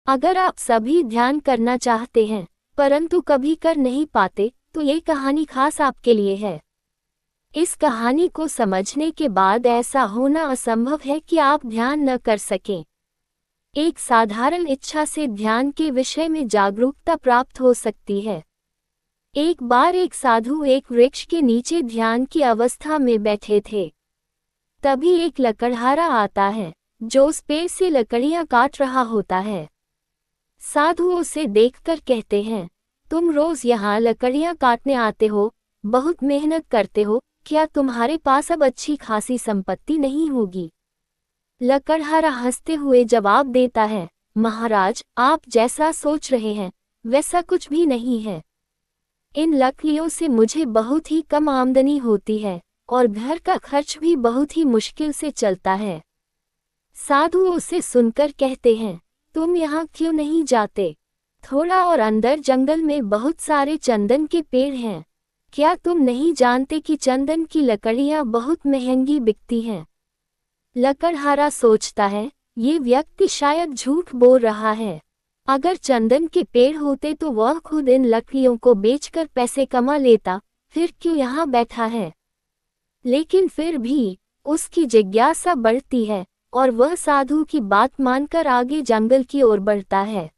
अगर आप सभी ध्यान करना चाहते हैं परंतु कभी कर नहीं पाते तो ये कहानी खास आपके लिए है। इस कहानी को समझने के बाद ऐसा होना असंभव है कि आप ध्यान न कर सकें। एक साधारण इच्छा से ध्यान के विषय में जागरूकता प्राप्त हो सकती है। एक बार एक साधु एक वृक्ष के नीचे ध्यान की अवस्था में बैठे थे। तभी एक लकड़हारा आता है जो उस पेड़ से लकड़ियां काट रहा होता है। साधु उसे देखकर कहते हैं, तुम रोज यहाँ लकड़ियां काटने आते हो, बहुत मेहनत करते हो, क्या तुम्हारे पास अब अच्छी खासी संपत्ति नहीं होगी? लकड़हारा हंसते हुए जवाब देता है, महाराज, आप जैसा सोच रहे हैं वैसा कुछ भी नहीं है। इन लकड़ियों से मुझे बहुत ही कम आमदनी होती है और घर का खर्च भी बहुत ही मुश्किल से चलता है। साधु उसे सुनकर कहते हैं, तुम यहाँ क्यों नहीं जाते? थोड़ा और अंदर जंगल में बहुत सारे चंदन के पेड़ हैं। क्या तुम नहीं जानते कि चंदन की लकड़ियाँ बहुत महंगी बिकती हैं? लकड़हारा सोचता है, ये व्यक्ति शायद झूठ बोल रहा है। अगर चंदन के पेड़ होते तो वह खुद इन लकड़ियों को बेचकर पैसे कमा लेता, फिर क्यों यहाँ बैठा है? लेकिन फिर भी उसकी जिज्ञासा बढ़ती है और वह साधु की बात मानकर आगे जंगल की ओर बढ़ता है।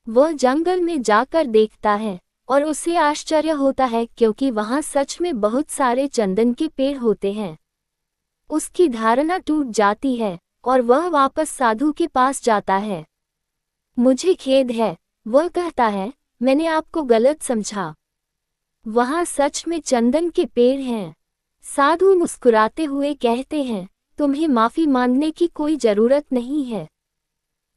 वह जंगल में जाकर देखता है और उसे आश्चर्य होता है क्योंकि वहां सच में बहुत सारे चंदन के पेड़ होते हैं। उसकी धारणा टूट जाती है और वह वापस साधु के पास जाता है। मुझे खेद है, वह कहता है, मैंने आपको गलत समझा। वहां सच में चंदन के पेड़ हैं। साधु मुस्कुराते हुए कहते हैं, तुम्हें माफी मांगने की कोई जरूरत नहीं है।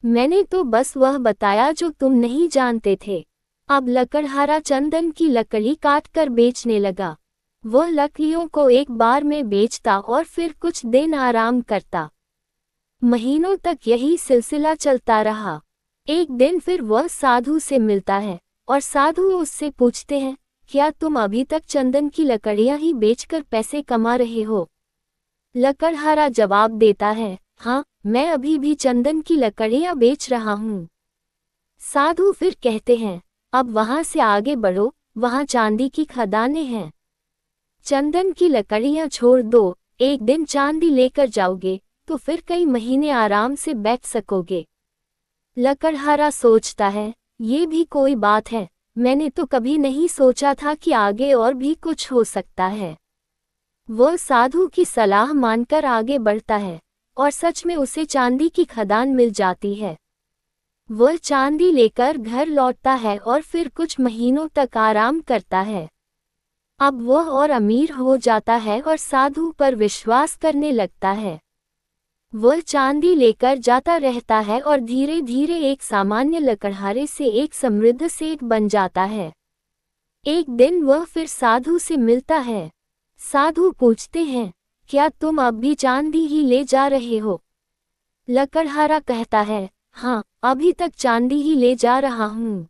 मैंने तो बस वह बताया जो तुम नहीं जानते थे। अब लकड़हारा चंदन की लकड़ी काटकर बेचने लगा। वह लकड़ियों को एक बार में बेचता और फिर कुछ दिन आराम करता। महीनों तक यही सिलसिला चलता रहा। एक दिन फिर वह साधु से मिलता है और साधु उससे पूछते हैं, क्या तुम अभी तक चंदन की लकड़ियां ही बेचकर पैसे कमा रहे हो? लकड़हारा जवाब देता है, हाँ, मैं अभी भी चंदन की लकड़ियां बेच रहा हूँ। साधु फिर कहते हैं, अब वहां से आगे बढ़ो, वहां चांदी की खदानें हैं। चंदन की लकड़ियां छोड़ दो, एक दिन चांदी लेकर जाओगे तो फिर कई महीने आराम से बैठ सकोगे। लकड़हारा सोचता है, ये भी कोई बात है, मैंने तो कभी नहीं सोचा था कि आगे और भी कुछ हो सकता है। वह साधु की सलाह मानकर आगे बढ़ता है और सच में उसे चांदी की खदान मिल जाती है। वह चांदी लेकर घर लौटता है और फिर कुछ महीनों तक आराम करता है। अब वह और अमीर हो जाता है और साधु पर विश्वास करने लगता है। वह चांदी लेकर जाता रहता है और धीरे धीरे एक सामान्य लकड़हारे से एक समृद्ध सेठ बन जाता है। एक दिन वह फिर साधु से मिलता है। साधु पूछते हैं, क्या तुम अब भी चांदी ही ले जा रहे हो? लकड़हारा कहता है, हाँ, अभी तक चांदी ही ले जा रहा हूँ।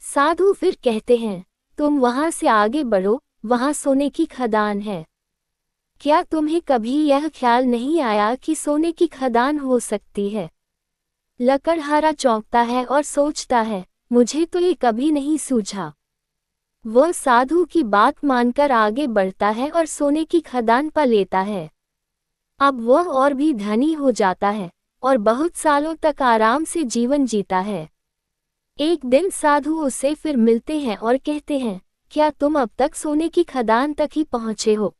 साधु फिर कहते हैं, तुम वहां से आगे बढ़ो, वहां सोने की खदान है। क्या तुम्हें कभी यह ख्याल नहीं आया कि सोने की खदान हो सकती है? लकड़हारा चौंकता है और सोचता है, मुझे तो ये कभी नहीं सूझा। वह साधु की बात मानकर आगे बढ़ता है और सोने की खदान पा लेता है। अब वह और भी धनी हो जाता है और बहुत सालों तक आराम से जीवन जीता है। एक दिन साधु उसे फिर मिलते हैं और कहते हैं, क्या तुम अब तक सोने की खदान तक ही पहुँचे हो?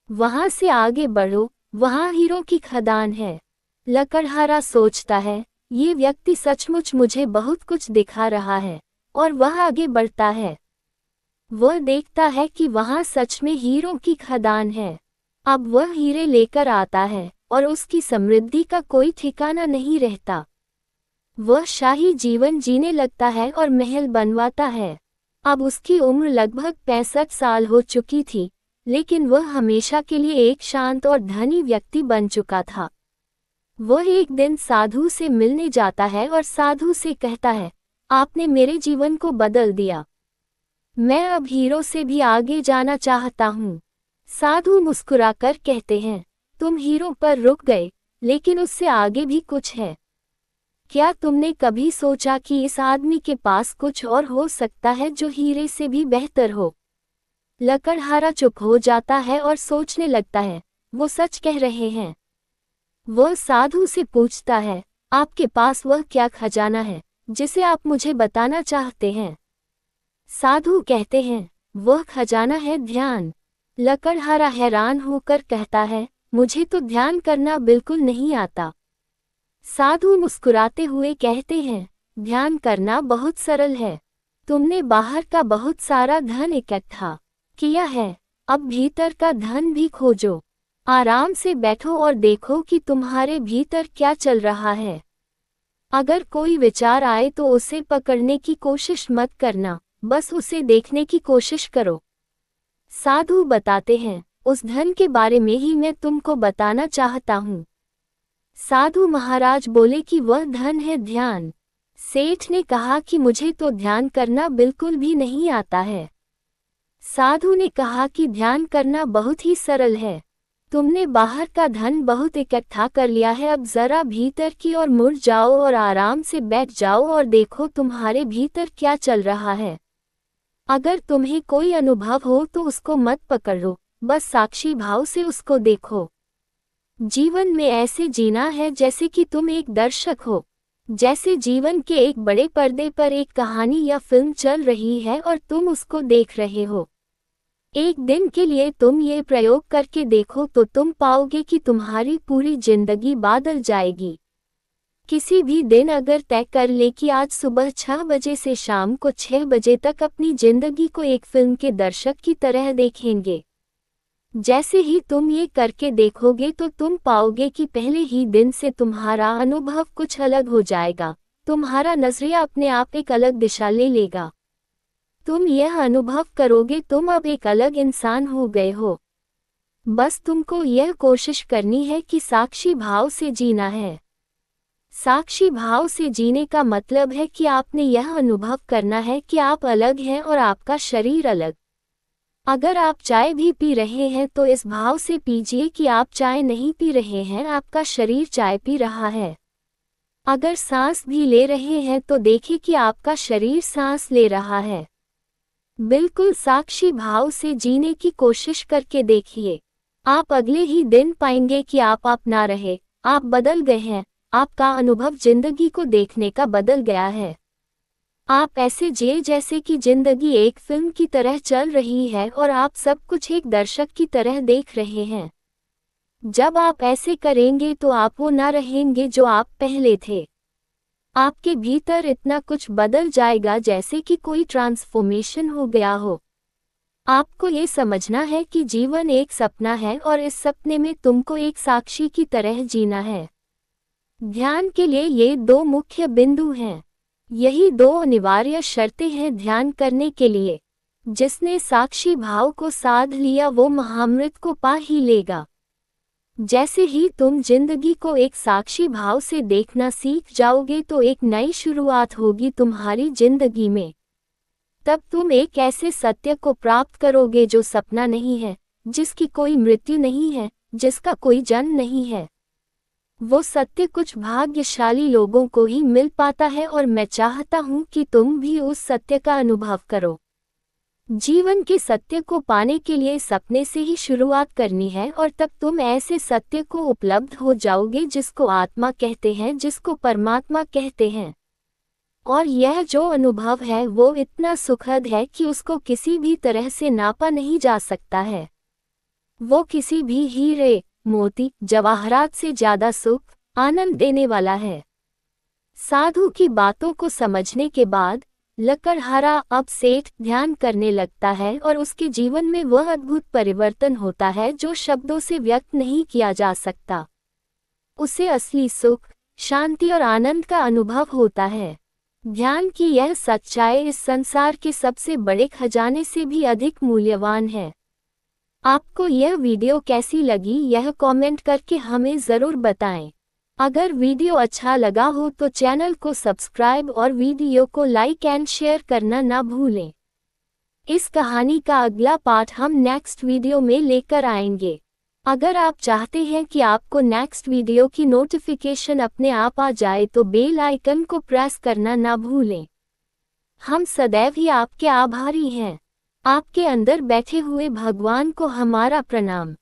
वहां से आगे बढ़ो, वहां हीरों की खदान है। लकड़हारा सोचता है, ये व्यक्ति सचमुच मुझे बहुत कुछ दिखा रहा है और वह आगे बढ़ता है। वह देखता है कि वहां सच में हीरों की खदान है। अब वह हीरे लेकर आता है और उसकी समृद्धि का कोई ठिकाना नहीं रहता। वह शाही जीवन जीने लगता है और महल बनवाता है। अब उसकी उम्र लगभग 65 साल हो चुकी थी, लेकिन वह हमेशा के लिए एक शांत और धनी व्यक्ति बन चुका था। वह एक दिन साधु से मिलने जाता है और साधु से कहता है, आपने मेरे जीवन को बदल दिया। मैं अब हीरो से भी आगे जाना चाहता हूँ। साधु मुस्कुराकर कहते हैं, तुम हीरो पर रुक गए, लेकिन उससे आगे भी कुछ है। क्या तुमने कभी सोचा कि इस आदमी के पास कुछ और हो सकता है जो हीरे से भी बेहतर हो? लकड़हारा चुप हो जाता है और सोचने लगता है, वो सच कह रहे हैं। वह साधु से पूछता है, आपके पास वह क्या खजाना है जिसे आप मुझे बताना चाहते हैं? साधु कहते हैं, वह खजाना है ध्यान। लकड़हारा हैरान होकर कहता है, मुझे तो ध्यान करना बिल्कुल नहीं आता। साधु मुस्कुराते हुए कहते हैं, ध्यान करना बहुत सरल है। तुमने बाहर का बहुत सारा धन इकट्ठा किया है, अब भीतर का धन भी खोजो। आराम से बैठो और देखो कि तुम्हारे भीतर क्या चल रहा है। अगर कोई विचार आए तो उसे पकड़ने की कोशिश मत करना, बस उसे देखने की कोशिश करो। साधु बताते हैं, उस धन के बारे में ही मैं तुमको बताना चाहता हूँ। साधु महाराज बोले कि वह धन है ध्यान। सेठ ने कहा कि मुझे तो ध्यान करना बिल्कुल भी नहीं आता है। साधु ने कहा कि ध्यान करना बहुत ही सरल है। तुमने बाहर का धन बहुत इकट्ठा कर लिया है, अब जरा भीतर की ओर मुड़ जाओ और आराम से बैठ जाओ और देखो तुम्हारे भीतर क्या चल रहा है। अगर तुम्हें कोई अनुभव हो तो उसको मत पकड़ो, बस साक्षी भाव से उसको देखो। जीवन में ऐसे जीना है जैसे कि तुम एक दर्शक हो, जैसे जीवन के एक बड़े पर्दे पर एक कहानी या फिल्म चल रही है और तुम उसको देख रहे हो। एक दिन के लिए तुम ये प्रयोग करके देखो तो तुम पाओगे कि तुम्हारी पूरी जिंदगी बदल जाएगी। किसी भी दिन अगर तय कर ले कि आज सुबह 6 बजे से शाम को 6 बजे तक अपनी जिंदगी को एक फिल्म के दर्शक की तरह देखेंगे। जैसे ही तुम ये करके देखोगे तो तुम पाओगे कि पहले ही दिन से तुम्हारा अनुभव कुछ अलग हो जाएगा। तुम्हारा नजरिया अपने आप एक अलग दिशा ले लेगा। तुम यह अनुभव करोगे तुम अब एक अलग इंसान हो गए हो। बस तुमको यह कोशिश करनी है कि साक्षी भाव से जीना है। साक्षी भाव से जीने का मतलब है कि आपने यह अनुभव करना है कि आप अलग हैं और आपका शरीर अलग। अगर आप चाय भी पी रहे हैं तो इस भाव से पीजिए कि आप चाय नहीं पी रहे हैं, आपका शरीर चाय पी रहा है। अगर सांस भी ले रहे हैं तो देखिए कि आपका शरीर सांस ले रहा है। बिल्कुल साक्षी भाव से जीने की कोशिश करके देखिए। आप अगले ही दिन पाएंगे कि आप ना रहे, आप बदल गए हैं। आपका अनुभव जिंदगी को देखने का बदल गया है। आप ऐसे जिए जैसे कि जिंदगी एक फिल्म की तरह चल रही है और आप सब कुछ एक दर्शक की तरह देख रहे हैं। जब आप ऐसे करेंगे तो आप वो ना रहेंगे जो आप पहले थे। आपके भीतर इतना कुछ बदल जाएगा जैसे कि कोई ट्रांसफॉर्मेशन हो गया हो। आपको ये समझना है कि जीवन एक सपना है और इस सपने में तुमको एक साक्षी की तरह जीना है। ध्यान के लिए ये 2 मुख्य बिंदु हैं। यही 2 अनिवार्य शर्तें हैं ध्यान करने के लिए। जिसने साक्षी भाव को साध लिया वो महामृत को पा ही लेगा। जैसे ही तुम जिंदगी को एक साक्षी भाव से देखना सीख जाओगे तो एक नई शुरुआत होगी तुम्हारी जिंदगी में। तब तुम एक ऐसे सत्य को प्राप्त करोगे जो सपना नहीं है, जिसकी कोई मृत्यु नहीं है, जिसका कोई जन्म नहीं है। वो सत्य कुछ भाग्यशाली लोगों को ही मिल पाता है और मैं चाहता हूँ कि तुम भी उस सत्य का अनुभव करो। जीवन के सत्य को पाने के लिए सपने से ही शुरुआत करनी है और तब तुम ऐसे सत्य को उपलब्ध हो जाओगे जिसको आत्मा कहते हैं, जिसको परमात्मा कहते हैं। और यह जो अनुभव है वो इतना सुखद है कि उसको किसी भी तरह से नापा नहीं जा सकता है। वो किसी भी हीरे, मोती, जवाहरात से ज्यादा सुख, आनंद देने वाला है। साधु की बातों को समझने के बाद लकड़हारा अब सेठ ध्यान करने लगता है और उसके जीवन में वह अद्भुत परिवर्तन होता है जो शब्दों से व्यक्त नहीं किया जा सकता। उसे असली सुख, शांति और आनंद का अनुभव होता है। ध्यान की यह सच्चाई इस संसार के सबसे बड़े खजाने से भी अधिक मूल्यवान है। आपको यह वीडियो कैसी लगी यह कमेंट करके हमें ज़रूर बताएं। अगर वीडियो अच्छा लगा हो तो चैनल को सब्सक्राइब और वीडियो को लाइक एंड शेयर करना ना भूलें। इस कहानी का अगला पार्ट हम नेक्स्ट वीडियो में लेकर आएंगे। अगर आप चाहते हैं कि आपको नेक्स्ट वीडियो की नोटिफिकेशन अपने आप आ जाए तो बेल आइकन को प्रेस करना ना भूलें। हम सदैव ही आपके आभारी हैं। आपके अंदर बैठे हुए भगवान को हमारा प्रणाम।